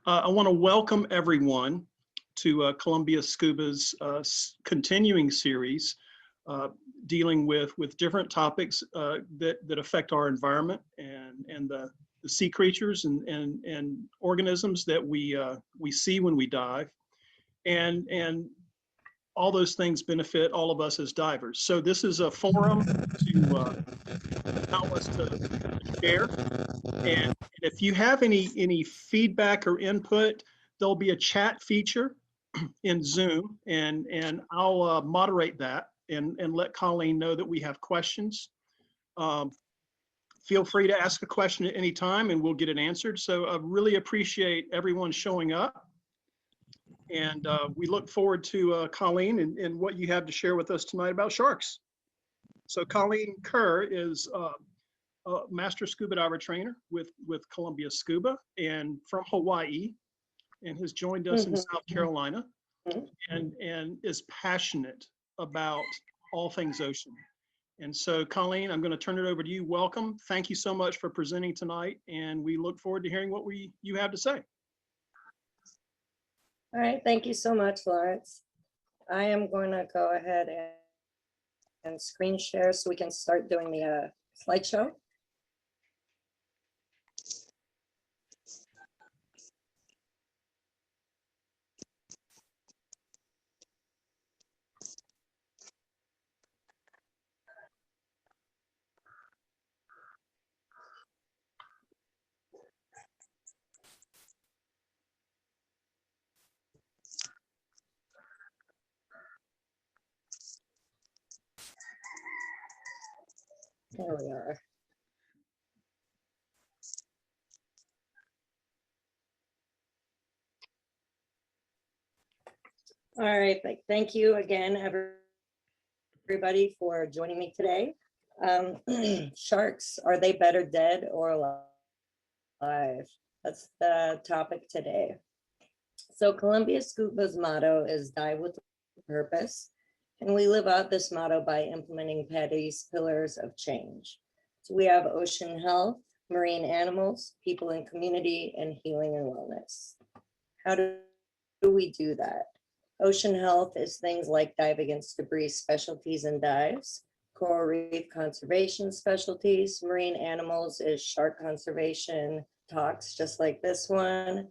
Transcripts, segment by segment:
I want to welcome everyone to Columbia Scuba's continuing series dealing with different topics that affect our environment and the sea creatures and organisms that we see when we dive, and all those things benefit all of us as divers. So this is a forum to allow us to share. And if you have any feedback or input, there'll be a chat feature in Zoom, and I'll moderate that and let Colleen know that we have questions. Feel free to ask a question at any time and we'll get it answered. So I really appreciate everyone showing up. And we look forward to Colleen and what you have to share with us tonight about sharks. So Colleen Kerr is a master scuba diver trainer with Columbia Scuba and from Hawaii, and has joined us in South Carolina, and is passionate about all things ocean. And so Colleen, I'm going to turn it over to you. Welcome. Thank you so much for presenting tonight, and we look forward to hearing what you have to say. All right, thank you so much, Lawrence. I am going to go ahead and screen share so we can start doing the slideshow. There we are. All right, thank you again, everybody, for joining me today. Sharks, are they better dead or alive? That's the topic today. So Columbia Scuba's motto is dive with purpose. And we live out this motto by implementing PADI's pillars of change. So we have ocean health, marine animals, people and community, and healing and wellness. How do we do that? Ocean health is things like dive against debris specialties and dives, coral reef conservation specialties, marine animals is shark conservation talks just like this one,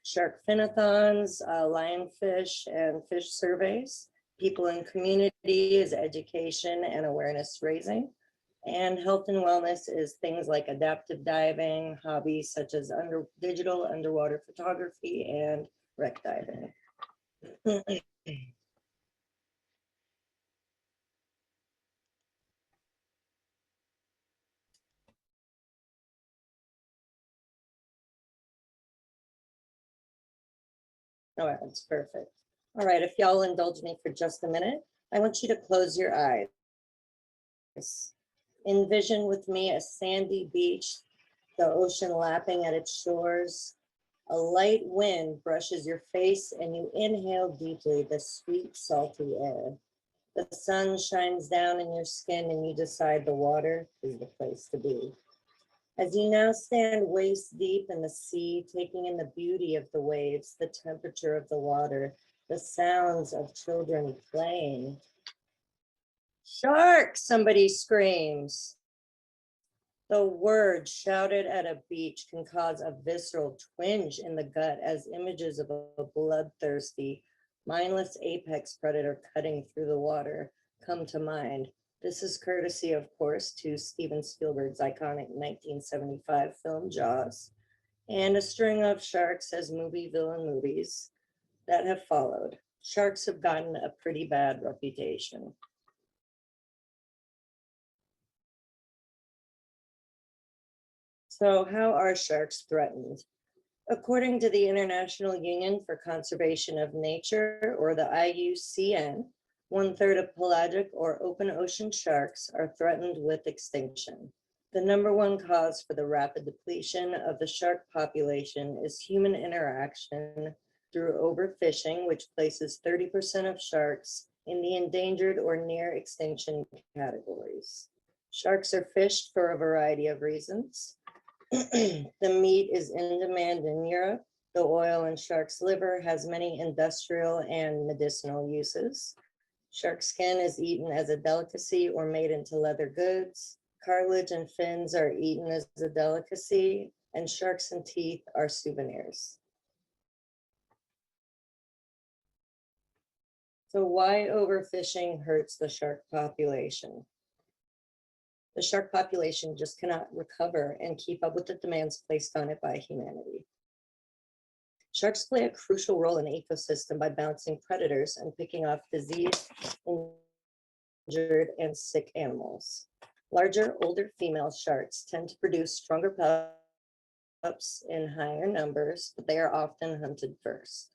shark finathons, lionfish and fish surveys. People and community is education and awareness raising. And health and wellness is things like adaptive diving, hobbies such as digital underwater photography and wreck diving. All right, that's perfect. All right, if y'all indulge me for just a minute, I want you to close your eyes. Envision with me a sandy beach, the ocean lapping at its shores. A light wind brushes your face and you inhale deeply the sweet, salty air. The sun shines down in your skin and you decide the water is the place to be. As you now stand waist deep in the sea, taking in the beauty of the waves, the temperature of the water, the sounds of children playing. Shark, somebody screams. The word shouted at a beach can cause a visceral twinge in the gut as images of a bloodthirsty, mindless apex predator cutting through the water come to mind. This is courtesy, of course, to Steven Spielberg's iconic 1975 film Jaws, and a string of sharks as movie villain movies that have followed. Sharks have gotten a pretty bad reputation. So how are sharks threatened? According to the International Union for Conservation of Nature, or the IUCN, 1/3 of pelagic or open ocean sharks are threatened with extinction. The number one cause for the rapid depletion of the shark population is human interaction through overfishing, which places 30% of sharks in the endangered or near extinction categories. Sharks are fished for a variety of reasons. The meat is in demand in Europe. The oil in shark's liver has many industrial and medicinal uses. Shark skin is eaten as a delicacy or made into leather goods. Cartilage and fins are eaten as a delicacy, and sharks and teeth are souvenirs. So why overfishing hurts the shark population? The shark population just cannot recover and keep up with the demands placed on it by humanity. Sharks play a crucial role in the ecosystem by bouncing predators and picking off diseased, injured, and sick animals. Larger, older female sharks tend to produce stronger pups in higher numbers, but they are often hunted first.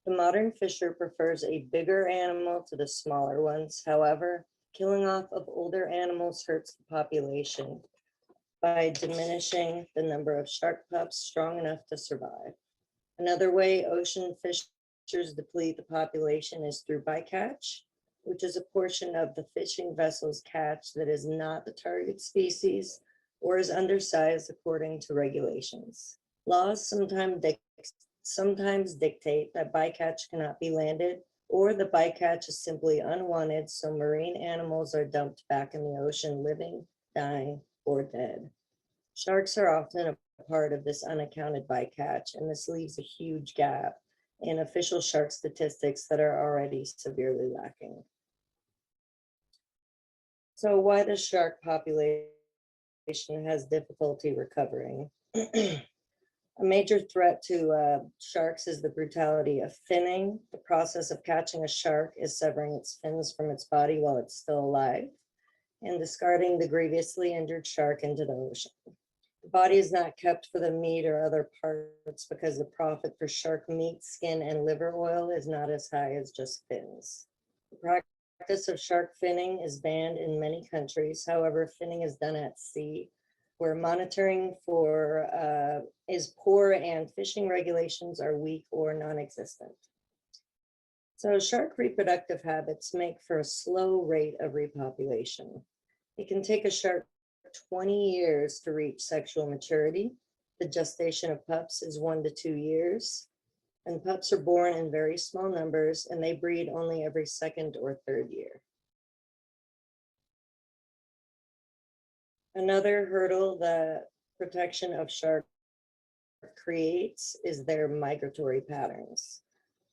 The modern fisher prefers a bigger animal to the smaller ones. However, killing off of older animals hurts the population by diminishing the number of shark pups strong enough to survive. Another way ocean fishers deplete the population is through bycatch, which is a portion of the fishing vessel's catch that is not the target species or is undersized according to regulations. Laws sometimes dictate that bycatch cannot be landed, or the bycatch is simply unwanted, so marine animals are dumped back in the ocean living, dying, or dead. Sharks are often a part of this unaccounted bycatch, and this leaves a huge gap in official shark statistics that are already severely lacking. So why the shark population has difficulty recovering? A major threat to sharks is the brutality of finning. The process of catching a shark is severing its fins from its body while it's still alive and discarding the grievously injured shark into the ocean. The body is not kept for the meat or other parts because the profit for shark meat, skin, and liver oil is not as high as just fins. The practice of shark finning is banned in many countries. However, finning is done at sea, where monitoring is poor and fishing regulations are weak or non-existent. So shark reproductive habits make for a slow rate of repopulation. It can take a shark 20 years to reach sexual maturity. The gestation of pups is 1 to 2 years, and pups are born in very small numbers, and they breed only every second or third year. Another hurdle that protection of shark creates is their migratory patterns.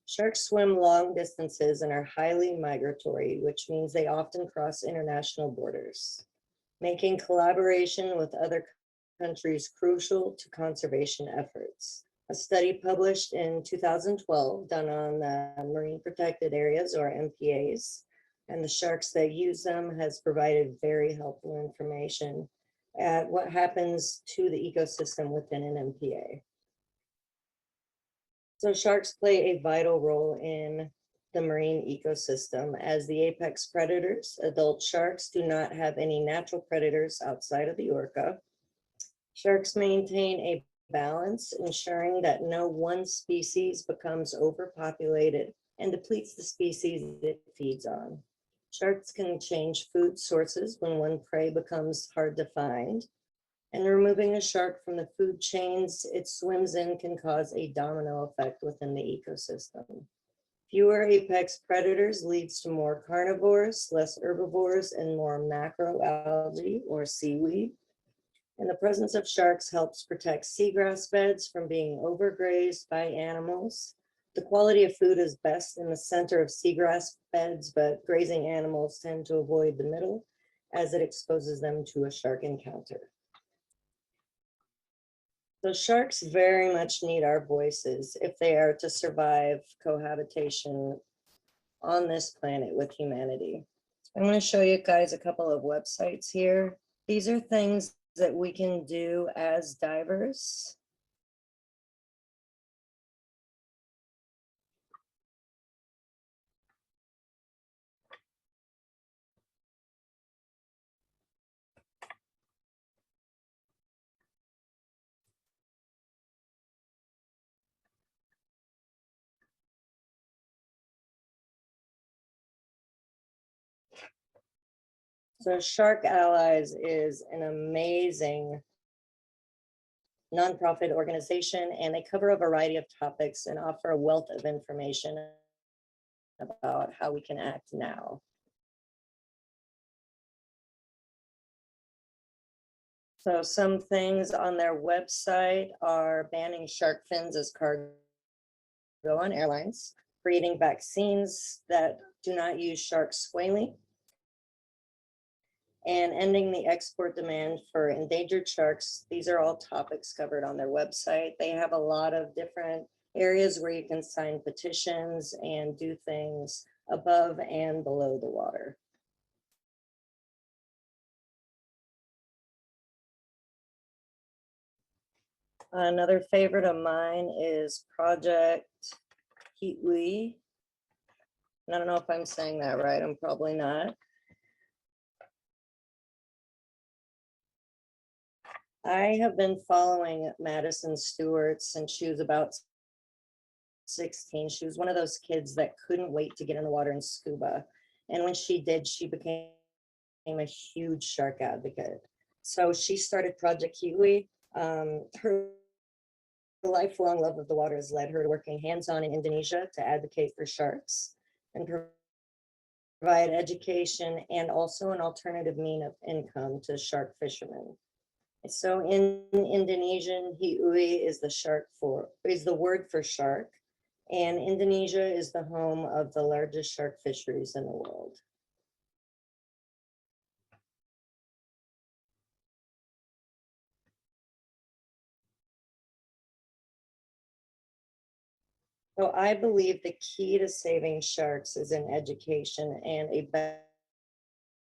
Sharks swim long distances and are highly migratory, which means they often cross international borders, making collaboration with other countries crucial to conservation efforts. A study published in 2012 done on the marine protected areas, or MPAs, and the sharks that use them has provided very helpful information at what happens to the ecosystem within an MPA. So sharks play a vital role in the marine ecosystem as the apex predators. Adult sharks do not have any natural predators outside of the orca. Sharks maintain a balance, ensuring that no one species becomes overpopulated and depletes the species it feeds on. Sharks can change food sources when one prey becomes hard to find, and removing a shark from the food chains it swims in can cause a domino effect within the ecosystem. Fewer apex predators leads to more carnivores, less herbivores, and more macroalgae or seaweed. And the presence of sharks helps protect seagrass beds from being overgrazed by animals. The quality of food is best in the center of seagrass beds, but grazing animals tend to avoid the middle as it exposes them to a shark encounter. So sharks very much need our voices if they are to survive cohabitation on this planet with humanity. I'm going to show you guys a couple of websites here. These are things that we can do as divers. So Shark Allies is an amazing nonprofit organization, and they cover a variety of topics and offer a wealth of information about how we can act now. So some things on their website are banning shark fins as cargo on airlines, creating vaccines that do not use shark squalene, and ending the export demand for endangered sharks. These are all topics covered on their website. They have a lot of different areas where you can sign petitions and do things above and below the water. Another favorite of mine is Project Kiwi. I don't know if I'm saying that right. I'm probably not. I have been following Madison Stewart since she was about 16. She was one of those kids that couldn't wait to get in the water and scuba. And when she did, she became a huge shark advocate. So she started Project Kiwi. Her lifelong love of the water has led her to working hands-on in Indonesia to advocate for sharks and provide education and also an alternative mean of income to shark fishermen. So in Indonesian, hiui is the word for shark, and Indonesia is the home of the largest shark fisheries in the world. So I believe the key to saving sharks is in education and a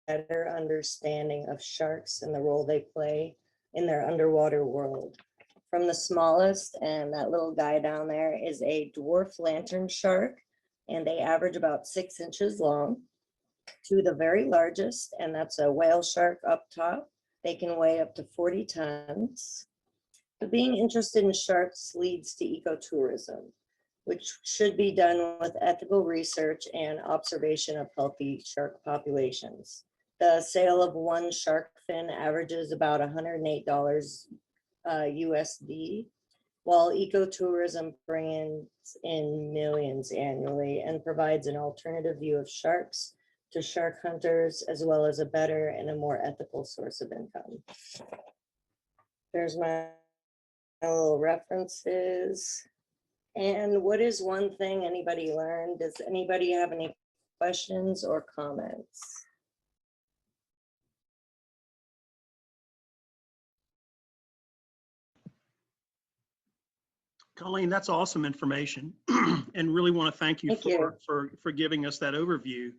better understanding of sharks and the role they play in their underwater world. From the smallest, and that little guy down there is a dwarf lantern shark, and they average about 6 inches long, to the very largest, and that's a whale shark up top. They can weigh up to 40 tons. But being interested in sharks leads to ecotourism, which should be done with ethical research and observation of healthy shark populations. The sale of one shark fin averages about $108 USD, while ecotourism brings in millions annually and provides an alternative view of sharks to shark hunters, as well as a better and a more ethical source of income. There's my little references. And what is one thing anybody learned? Does anybody have any questions or comments? Colleen, that's awesome information, and really want to thank you for giving us that overview.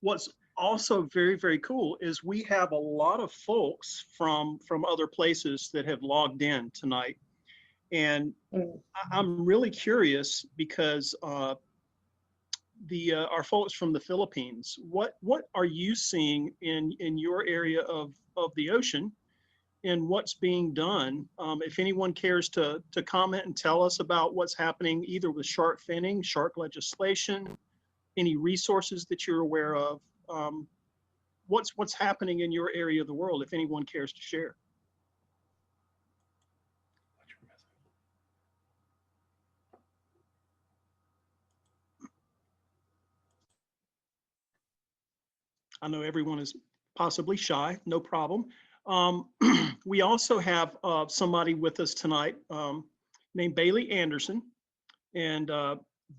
What's also very, very cool is we have a lot of folks from other places that have logged in tonight. And I'm really curious because our folks from the Philippines, what are you seeing in your area of the ocean, and what's being done? If anyone cares to comment and tell us about what's happening either with shark finning, shark legislation, any resources that you're aware of, what's happening in your area of the world, if anyone cares to share. I know everyone is possibly shy, no problem. We also have somebody with us tonight named Bailey Anderson, and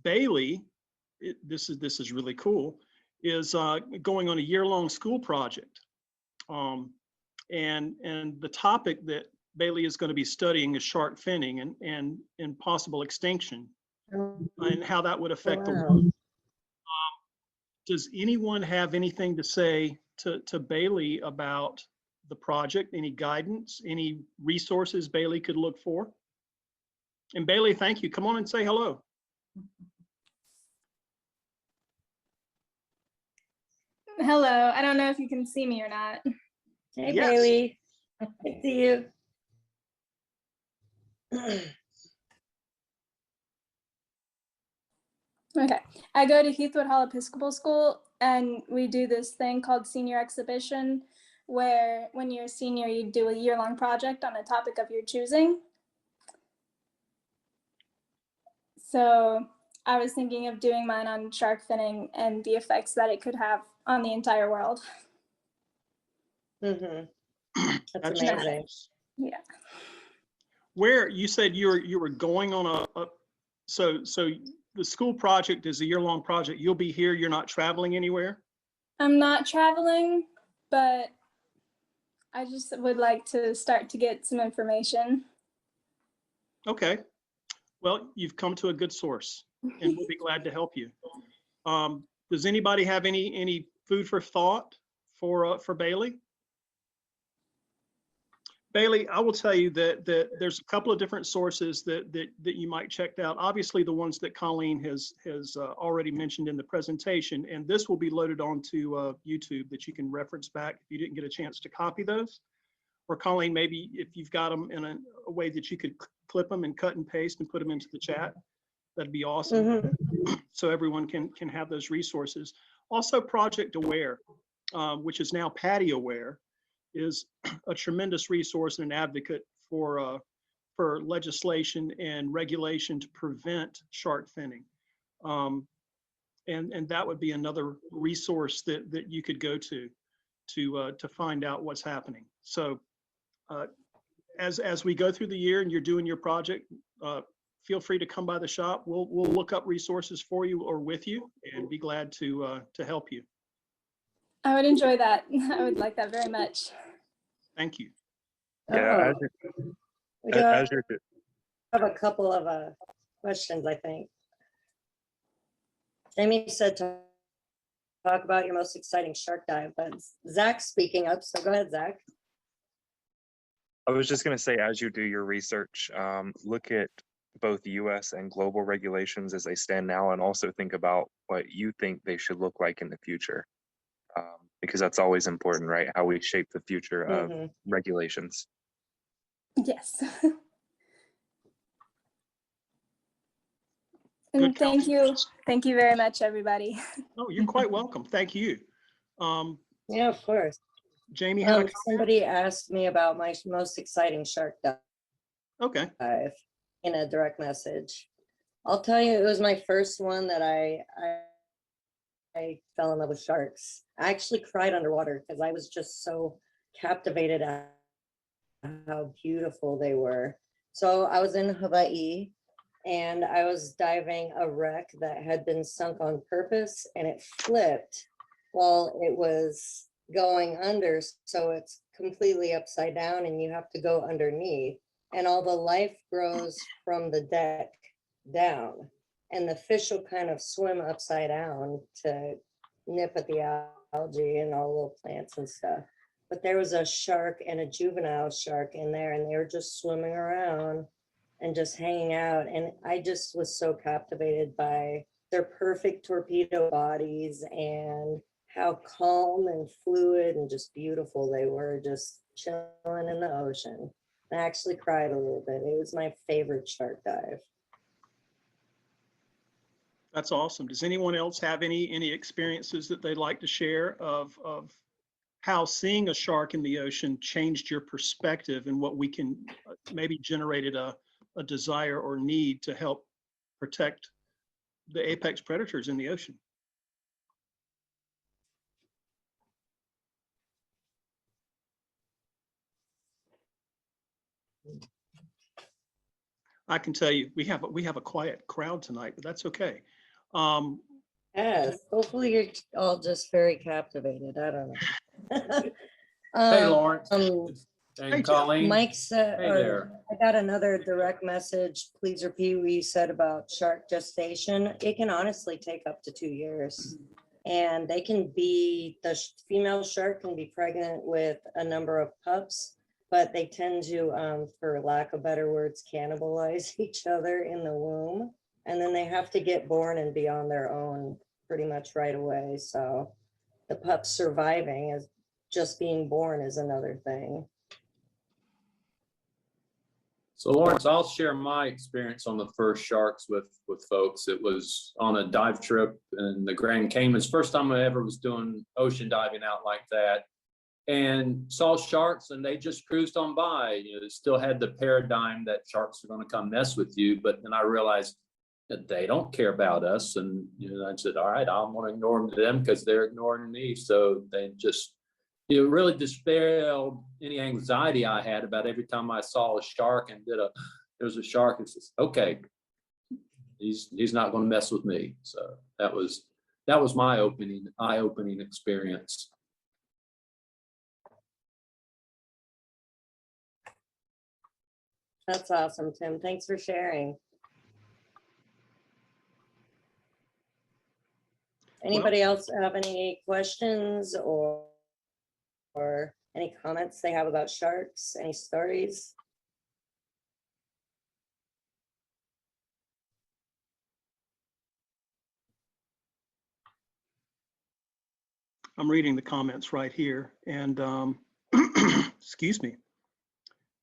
Bailey, this is really cool, is going on a year-long school project, and the topic that Bailey is going to be studying is shark finning and possible extinction, and how that would affect the world. Does anyone have anything to say to Bailey about the project? Any guidance, any resources Bailey could look for? And Bailey, thank you. Come on and say hello. Hello. I don't know if you can see me or not. Hey, yes. Bailey. Good to see you. Okay. I go to Heathwood Hall Episcopal School, and we do this thing called Senior Exhibition, where when you're a senior, you do a year-long project on a topic of your choosing. So I was thinking of doing mine on shark finning and the effects that it could have on the entire world. Mm-hmm. That's That's amazing. Yeah. Where you said you were going on so the school project is a year-long project. You'll be here. You're not traveling anywhere. I'm not traveling, but I just would like to start to get some information. Okay. Well, you've come to a good source, and we'll be glad to help you. Does anybody have any food for thought for Bailey? Bailey, I will tell you that there's a couple of different sources that you might check out. Obviously, the ones that Colleen has already mentioned in the presentation, and this will be loaded onto YouTube that you can reference back if you didn't get a chance to copy those. Or Colleen, maybe if you've got them in a way that you could clip them and cut and paste and put them into the chat, that'd be awesome. Mm-hmm. So everyone can have those resources. Also, Project Aware, which is now Patty Aware, is a tremendous resource and an advocate for legislation and regulation to prevent shark finning. And that would be another resource that you could go to find out what's happening. So as we go through the year and you're doing your project, feel free to come by the shop. We'll look up resources for you or with you and be glad to help you. I would enjoy that. I would like that very much. Thank you. Yeah, We do as you're have a couple of questions, I think. Jamie said to talk about your most exciting shark dive, but Zach's speaking up, so go ahead, Zach. I was just going to say, as you do your research, look at both US and global regulations as they stand now, and also think about what you think they should look like in the future. Because that's always important, right? How we shape the future of regulations. Yes. And thank you very much, everybody. Oh, you're quite welcome. Thank you. Yeah, of course. Jamie had somebody asked me about my most exciting shark okay. dive in a direct message. I'll tell you, it was my first one that I fell in love with sharks. I actually cried underwater because I was just so captivated at how beautiful they were. So I was in Hawaii and I was diving a wreck that had been sunk on purpose, and it flipped while it was going under. So it's completely upside down and you have to go underneath, and all the life grows from the deck down. And the fish will kind of swim upside down to nip at the algae and all the little plants and stuff. But there was a shark and a juvenile shark in there, and they were just swimming around and just hanging out. And I just was so captivated by their perfect torpedo bodies and how calm and fluid and just beautiful they were, just chilling in the ocean. I actually cried a little bit. It was my favorite shark dive. That's awesome. Does anyone else have any experiences that they'd like to share of how seeing a shark in the ocean changed your perspective and what we can maybe generated a desire or need to help protect the apex predators in the ocean? I can tell you, we have a quiet crowd tonight, but that's okay. Yes, hopefully you're all just very captivated. I don't know. Hey, Lawrence. Hey, And Colleen. Mike said, Hey there. I got another direct message. Pleaser Pee Wee said about shark gestation. It can honestly take up to 2 years. And they can be, the female shark can be pregnant with a number of pups, but they tend to, for lack of better words, cannibalize each other in the womb. And then they have to get born and be on their own pretty much right away. So the pups surviving is just being born is another thing. So Lawrence, I'll share my experience on the first sharks with folks. It was on a dive trip in the Grand Caymans. First time I ever was doing ocean diving out like that. and saw sharks, and they just cruised on by. You know, they still had the paradigm that sharks are going to come mess with you. But then I realized that they don't care about us. And, you know, I said, all right, I'm going to ignore them because they're ignoring me. So they just, it really dispelled any anxiety I had about every time I saw a shark and there's a shark. It's just, okay, he's not going to mess with me. So that was my eye-opening experience. That's awesome, Tim. Thanks for sharing. Anybody else have any questions or any comments they have about sharks? Any stories? I'm reading the comments right here, and excuse me.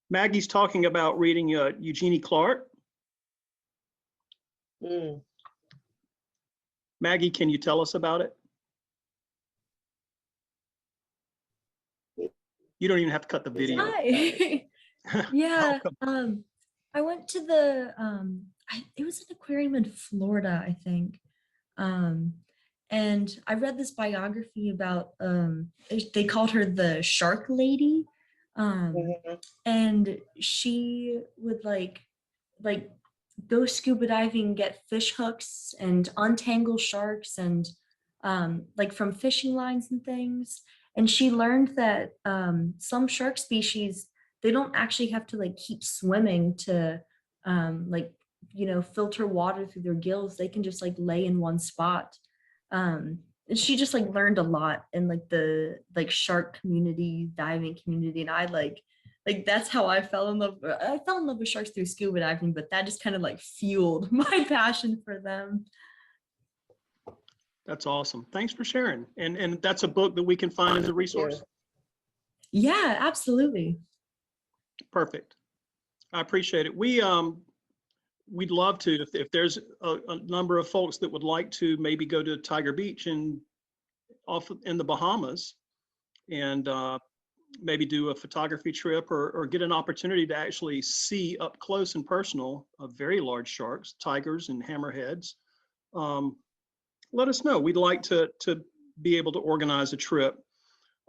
Maggie's talking about reading Eugenie Clark. Mm. Maggie, can you tell us about it? You don't even have to cut the video. Hi. Yeah. Welcome. I went to the it was an aquarium in Florida, I think. And I read this biography about they called her the Shark Lady. Mhm. And she would like go scuba diving, get fish hooks and untangle sharks and like from fishing lines and things. And she learned that some shark species, they don't actually have to like keep swimming to like, you know, filter water through their gills. They can just like lay in one spot. And she just like learned a lot in like the like shark community, diving community. And I like that's how I fell in love. I fell in love with sharks through scuba diving, but that just kind of like fueled my passion for them. That's awesome. Thanks for sharing. And that's a book that we can find as a resource. Yeah, absolutely. Perfect. I appreciate it. We'd love to, if there's a number of folks that would like to maybe go to Tiger Beach and off in the Bahamas and maybe do a photography trip or get an opportunity to actually see up close and personal very large sharks, tigers and hammerheads. Let us know. We'd like to be able to organize a trip.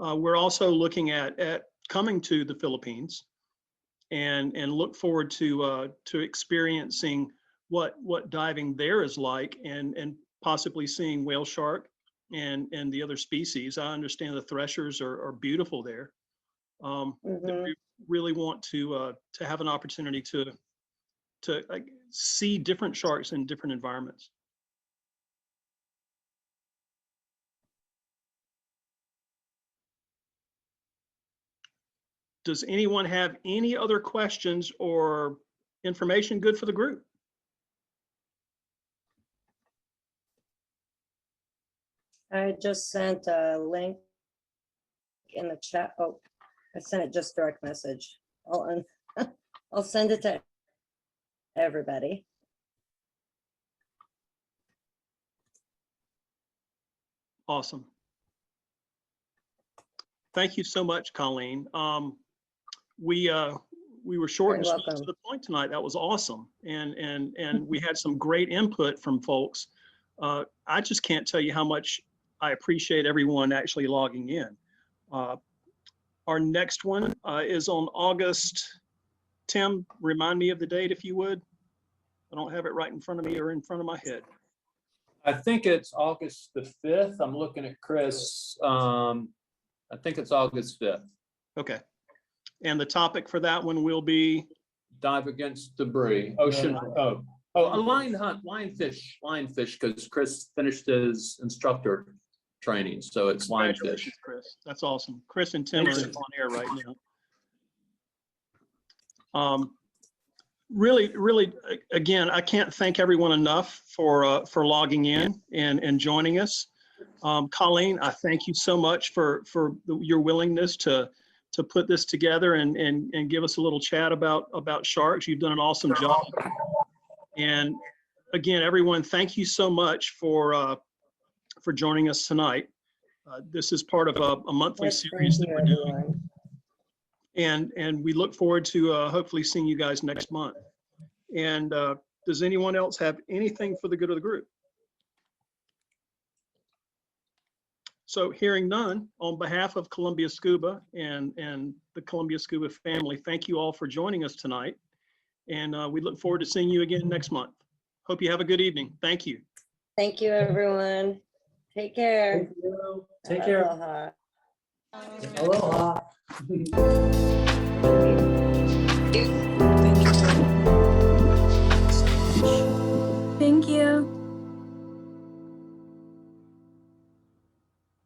We're also looking at coming to the Philippines and look forward to experiencing what diving there is like and possibly seeing whale shark and the other species. I understand the threshers are beautiful there. That we really want to have an opportunity to see different sharks in different environments. Does anyone have any other questions or information good for the group? I just sent a link in the chat. Oh, I sent it just direct message. I'll send it to everybody. Awesome. Thank you so much, Colleen. We were short and sweet to the point tonight. That was awesome. And we had some great input from folks. I just can't tell you how much I appreciate everyone actually logging in. Our next one is on August. Tim, remind me of the date if you would. I don't have it right in front of me or in front of my head. I think it's August the 5th. I'm looking at Chris. I think it's August 5th. Okay. And the topic for that one will be? Dive against debris. Ocean. Oh, a line hunt, lionfish, because Chris finished his instructor training. So it's lionfish. Chris. That's awesome. Chris and Tim are on air right now. Really, again, I can't thank everyone enough for logging in and joining us. Colleen, I thank you so much for your willingness to put this together and give us a little chat about sharks. You've done an awesome job. And again, everyone, thank you so much for joining us tonight. This is part of a monthly Yes, series thank that you, we're doing. everyone. And we look forward to hopefully seeing you guys next month. And does anyone else have anything for the good of the group? So hearing none, on behalf of Columbia Scuba and the Columbia Scuba family, thank you all for joining us tonight. And we look forward to seeing you again next month. Hope you have a good evening. Thank you. Thank you, everyone. Take care. Thank you. Take care. Aloha. Aloha.